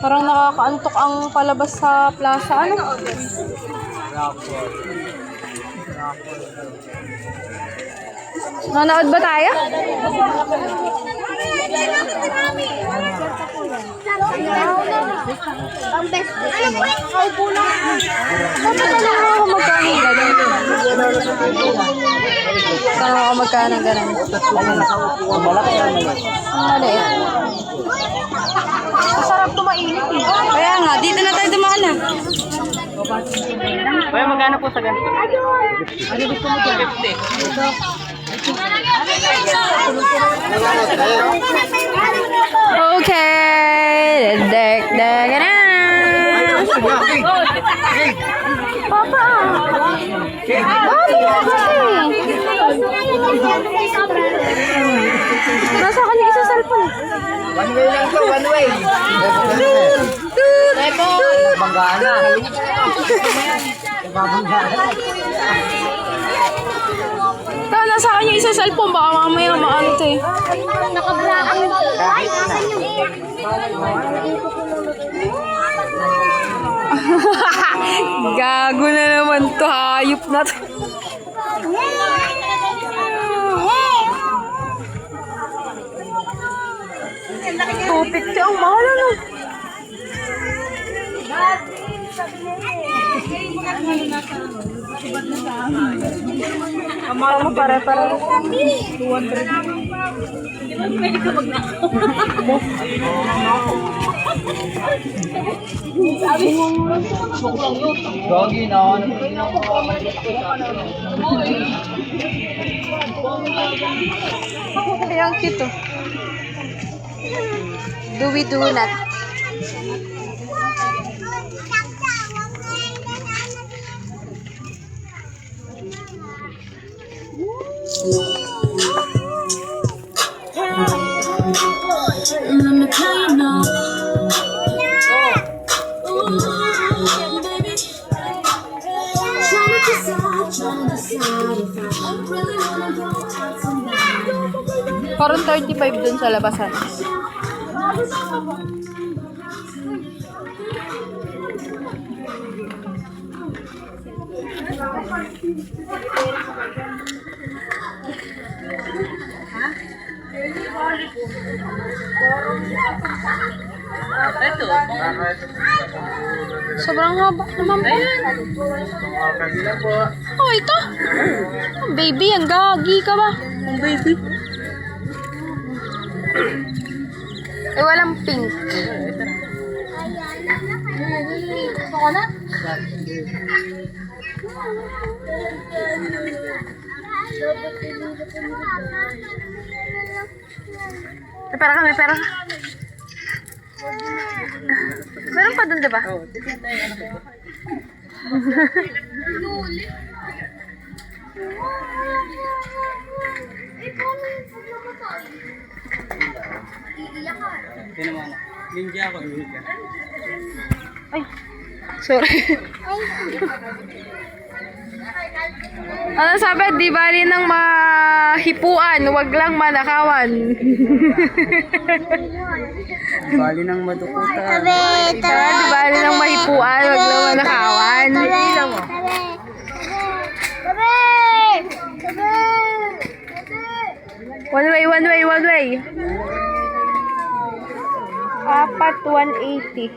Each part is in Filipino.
Parang nakakaantok ang palabas sa plaza. Ano? Nanood ba tayo? Ang best. Ay, pulang. Tanong ako magkano gano'n. Tanong ako magkano gano'n. Ang maliit. Masarap tumainit eh. Kaya nga, dito na tayo dumaan na. Kaya magkano po sa ganito? Ano gusto mo dyan? 50. Okay. Dek na. Papa. Nasa kanya isa cellphone. One way lang to, one way. Banggaan na. Nasa kanya isa cellphone. Baka mamaya maano to eh. Nakabraan. Ay, Gago na naman to. Hayop na to. Tupit siya. Ang mahal ano. Ang mahal mo pare-pare. 200. Gogi na. Ay, ang cute oh. Do we do not? Parang 35 dun sa labasan. Sobrang haba naman po. Oh, ito. Oh, baby, ang gagi ka ba? Ang baby. Eh, walang pink. Gusto na? May pera ka, may pera ka. Meron pa dun, diba? Oo. Ninja ako, ninja. Ay, sorry. Ano sabi? Di bali ng mahipuan, wag lang manakawan. Bali ng madukutan. Di bali ng mahipuan, wag lang manakawan. One way, one way, one way. Apat, 180.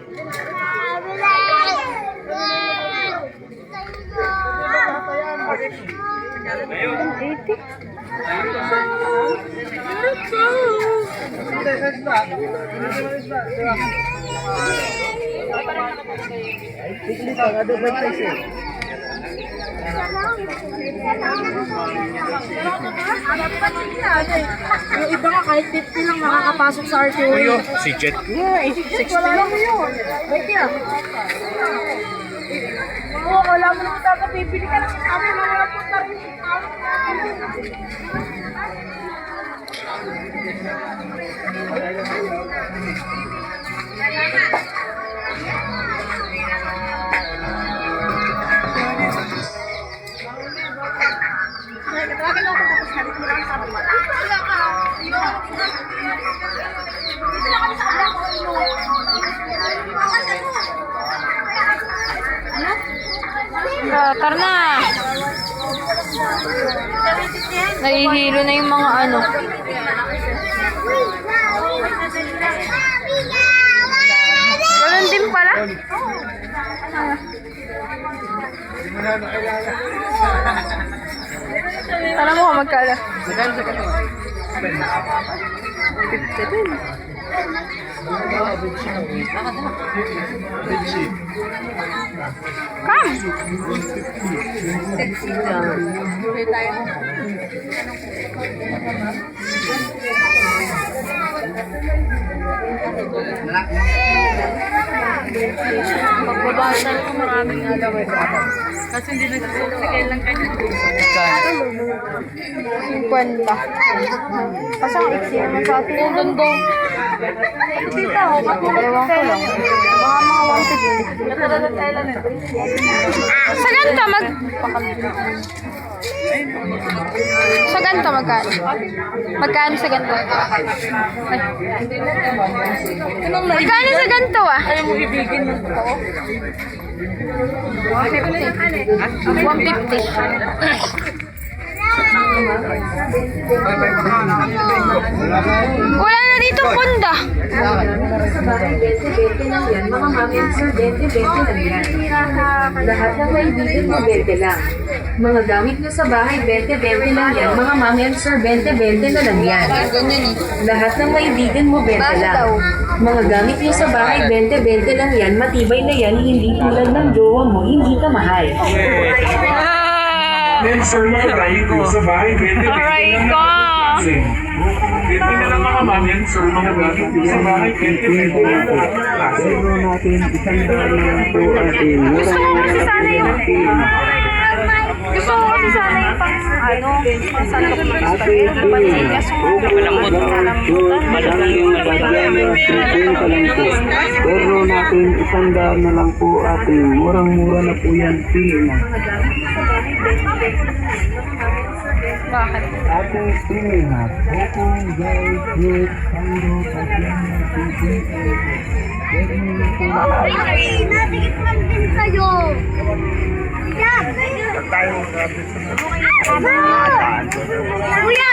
180? Yung iba nga kahit 50 lang nakakapasok sa RTO. Si Jet. Yeah, 60 lang yun. Wait yan. Oo, wala mo naman talaga bibili ka lang. Sabi mo wala po na rin. Tawagin mo ako tapos halit mo lang sabi mo. Wala ka. tara na. Nahihilo na yung mga ano. Ganun din pala. Alam mo kung magkala. Come! Pagbabasa ko maraming alaw eh. Kasi hindi nagsusuki kailan kayo. 50. Kasi ang iksi naman sa atin yung dondong. Tita, ako Ewan ko lang. Baka mga 150. Natalagang kailan eh. Sa ganito Sa ganito magkano? Magkano sa ganito? Ay. Magkano sa ganito ah? Ayaw mo ibigin ng totoo? 150. Wala na dito punda. Sa bahay, 20-20 lang yan. Mga mami and sir, 20-20 lang yan. Lahat ng kaibigan mo, 20 lang. Mga gamit nyo sa bahay, 20-20 lang yan. Mga mami and sir, 20-20 na lang yan. Lahat ng kaibigan mo, 20 lang. Mga gamit nyo sa bahay, 20-20 lang yan. Matibay na yan, hindi tulad ng jowa mo, hindi ka mahal. Then, sir, nakarayin ko sa bahay. Aray ko! Dito na lang mga mami, sir, mga gamit ko sa bahay. Pero natin isang dali lang po atin. Gusto ko kasi sana yung... Gusto ko kasi sana yung pang... Ano? Pang sandok ng spaghetti. Pansin kaso Malambot. Malambot yung madagyan na 3 pa lang po. Pero natin isang daan na lang po atin. Murang-mura na po yan. Pili na. Bakit? Ating pili na. Bukong, guys, fruit, pando, pasyang, titi. Pwede nyo na po Natikit man din kayo. Kuya!